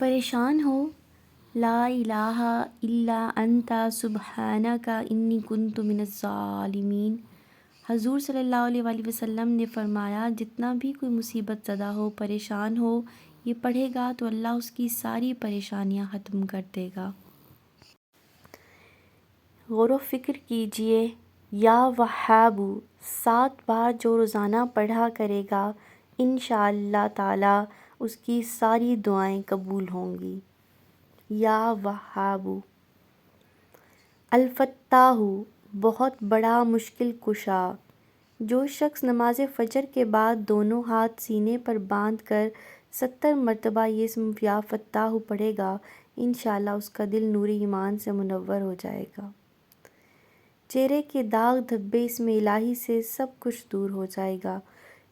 پریشان ہو؟ لا الہ الا انت سبحانک انی کنت من الظالمین۔ حضور صلی اللہ علیہ وآلہ وسلم نے فرمایا، جتنا بھی کوئی مصیبت زدہ ہو، پریشان ہو، یہ پڑھے گا تو اللہ اس کی ساری پریشانیاں ختم کر دے گا۔ غور و فکر کیجئے، یا وہاب 7 بار جو روزانہ پڑھا کرے گا، انشاءاللہ تعالی اس کی ساری دعائیں قبول ہوں گی۔ یا وہاب۔ الفتاح بہت بڑا مشکل کشا۔ جو شخص نماز فجر کے بعد دونوں ہاتھ سینے پر باندھ کر 70 مرتبہ یہ اسم یا فتاح پڑھے گا، انشاءاللہ اس کا دل نور ایمان سے منور ہو جائے گا۔ چہرے کے داغ دھبے اسم الہی سے سب کچھ دور ہو جائے گا۔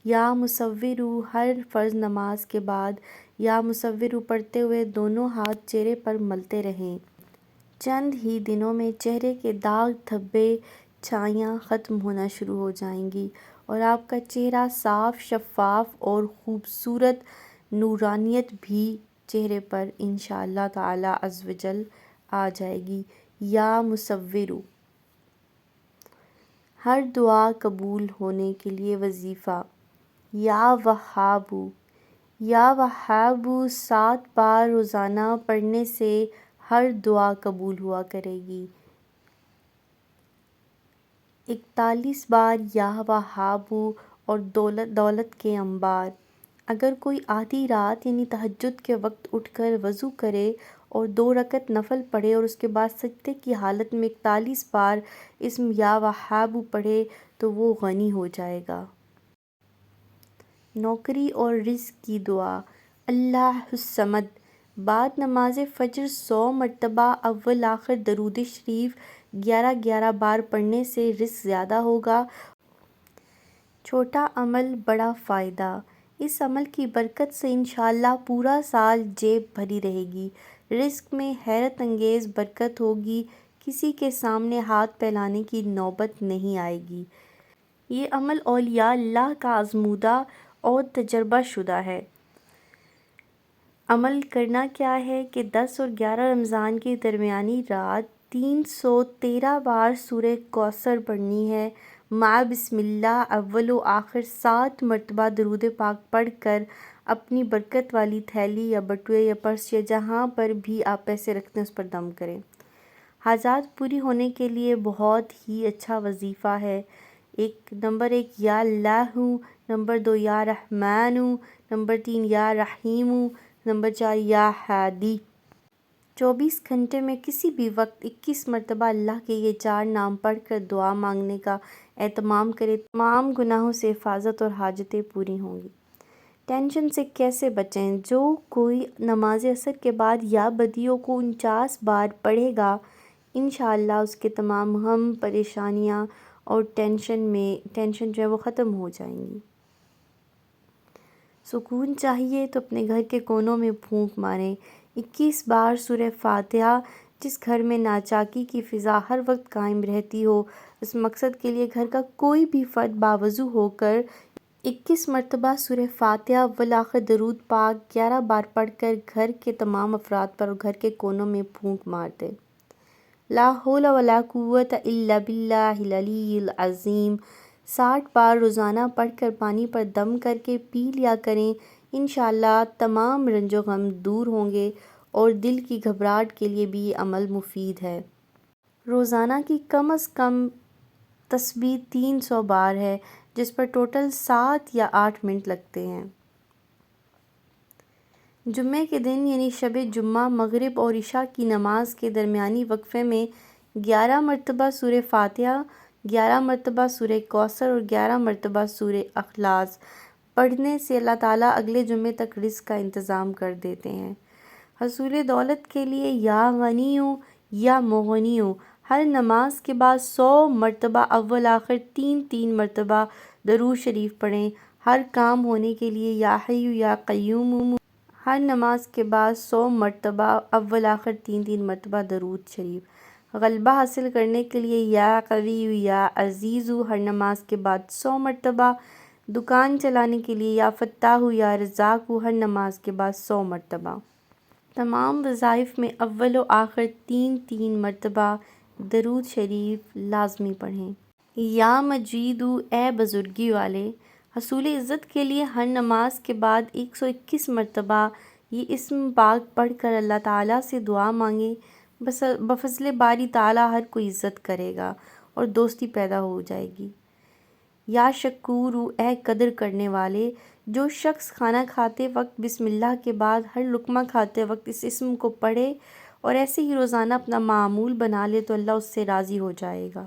یا مصورو، ہر فرض نماز کے بعد یا مصورو پڑھتے ہوئے دونوں ہاتھ چہرے پر ملتے رہیں۔ چند ہی دنوں میں چہرے کے داغ دھبے چھائیاں ختم ہونا شروع ہو جائیں گی اور آپ کا چہرہ صاف، شفاف اور خوبصورت نورانیت بھی چہرے پر انشاءاللہ تعالی عز و جل آ جائے گی۔ یا مصورو۔ ہر دعا قبول ہونے کے لیے وظیفہ۔ یا وہاب۔ یا وہاب 7 بار روزانہ پڑھنے سے ہر دعا قبول ہوا کرے گی۔ 41 بار یا وہاب اور دولت کے انبار۔ اگر کوئی آدھی رات یعنی تہجد کے وقت اٹھ کر وضو کرے اور 2 رکعت نفل پڑھے اور اس کے بعد سجدے کی حالت میں 41 بار اسم یا وہاب پڑھے تو وہ غنی ہو جائے گا۔ نوکری اور رزق کی دعا۔ اللہ الصمد۔ بعد نماز فجر 100 مرتبہ اول آخر درود شریف 11 بار پڑھنے سے رزق زیادہ ہوگا۔ چھوٹا عمل بڑا فائدہ۔ اس عمل کی برکت سے انشاءاللہ پورا سال جیب بھری رہے گی۔ رزق میں حیرت انگیز برکت ہوگی، کسی کے سامنے ہاتھ پھیلانے کی نوبت نہیں آئے گی۔ یہ عمل اولیاء اللہ کا آزمودہ اور تجربہ شدہ ہے۔ عمل کرنا کیا ہے کہ 10 اور 11 رمضان کی درمیانی رات 313 بار سورہ کوثر پڑھنی ہے، مع بسم اللہ اول و آخر 7 مرتبہ درود پاک پڑھ کر اپنی برکت والی تھیلی یا بٹوے یا پرس یا جہاں پر بھی آپ پیسے رکھتے ہیں اس پر دم کریں۔ حاجات پوری ہونے کے لیے بہت ہی اچھا وظیفہ ہے۔ نمبر 1 یا اللہ، نمبر 2 یا رحمان، نمبر 3 یا رحیم، نمبر 4 یا ہادی۔ 24 گھنٹے میں کسی بھی وقت 21 مرتبہ اللہ کے یہ 4 نام پڑھ کر دعا مانگنے کا اہتمام کرے، تمام گناہوں سے حفاظت اور حاجتیں پوری ہوں گی۔ ٹینشن سے کیسے بچیں؟ جو کوئی نماز عصر کے بعد یا بدیوں کو 49 بار پڑھے گا، انشاءاللہ اس کے تمام غم، پریشانیاں اور ٹینشن جو ہے وہ ختم ہو جائیں گی۔ سکون چاہیے تو اپنے گھر کے کونوں میں پھونک ماریں۔ 21 بار سورہ فاتحہ۔ جس گھر میں ناچاکی کی فضا ہر وقت قائم رہتی ہو، اس مقصد کے لیے گھر کا کوئی بھی فرد باوضو ہو کر 21 مرتبہ سورہ فاتحہ اول آخر درود پاک 11 بار پڑھ کر گھر کے تمام افراد پر اور گھر کے کونوں میں پھونک مار دے۔ لا حول ولا قوت الا باللہ العلی العظیم 60 بار روزانہ پڑھ کر پانی پر دم کر کے پی لیا کریں، انشاءاللہ تمام رنج و غم دور ہوں گے اور دل کی گھبراہٹ کے لیے بھی یہ عمل مفید ہے۔ روزانہ کی کم از کم تسبیح 300 بار ہے، جس پر ٹوٹل 7 یا 8 منٹ لگتے ہیں۔ جمعے کے دن یعنی شب جمعہ مغرب اور عشاء کی نماز کے درمیانی وقفے میں 11 مرتبہ سورہ فاتحہ، 11 مرتبہ سورہ کوثر اور 11 مرتبہ سورہ اخلاص پڑھنے سے اللہ تعالیٰ اگلے جمعے تک رزق کا انتظام کر دیتے ہیں۔ حصول دولت کے لیے یا غنیوں یا مغنیوں ہر نماز کے بعد 100 مرتبہ اول آخر 3 مرتبہ درود شریف پڑھیں۔ ہر کام ہونے کے لیے یا حی یا قیوم ہر نماز کے بعد 100 مرتبہ اول آخر 3 مرتبہ درود شریف۔ غلبہ حاصل کرنے کے لیے یا قوی یا عزیز ہر نماز کے بعد 100 مرتبہ۔ دکان چلانے کے لیے یا فتاح یا رزاق ہر نماز کے بعد 100 مرتبہ۔ تمام وظائف میں اول و آخر 3 مرتبہ درود شریف لازمی پڑھیں۔ یا مجیدو، اے بزرگی والے، حصول عزت کے لیے ہر نماز کے بعد 121 مرتبہ یہ اسم پاک پڑھ کر اللہ تعالیٰ سے دعا مانگیں۔ بفضل باری تعالیٰ ہر کوئی عزت کرے گا اور دوستی پیدا ہو جائے گی۔ یا شکورو، اے قدر کرنے والے، جو شخص کھانا کھاتے وقت بسم اللہ کے بعد ہر لقمہ کھاتے وقت اس اسم کو پڑھے اور ایسے ہی روزانہ اپنا معمول بنا لے تو اللہ اس سے راضی ہو جائے گا۔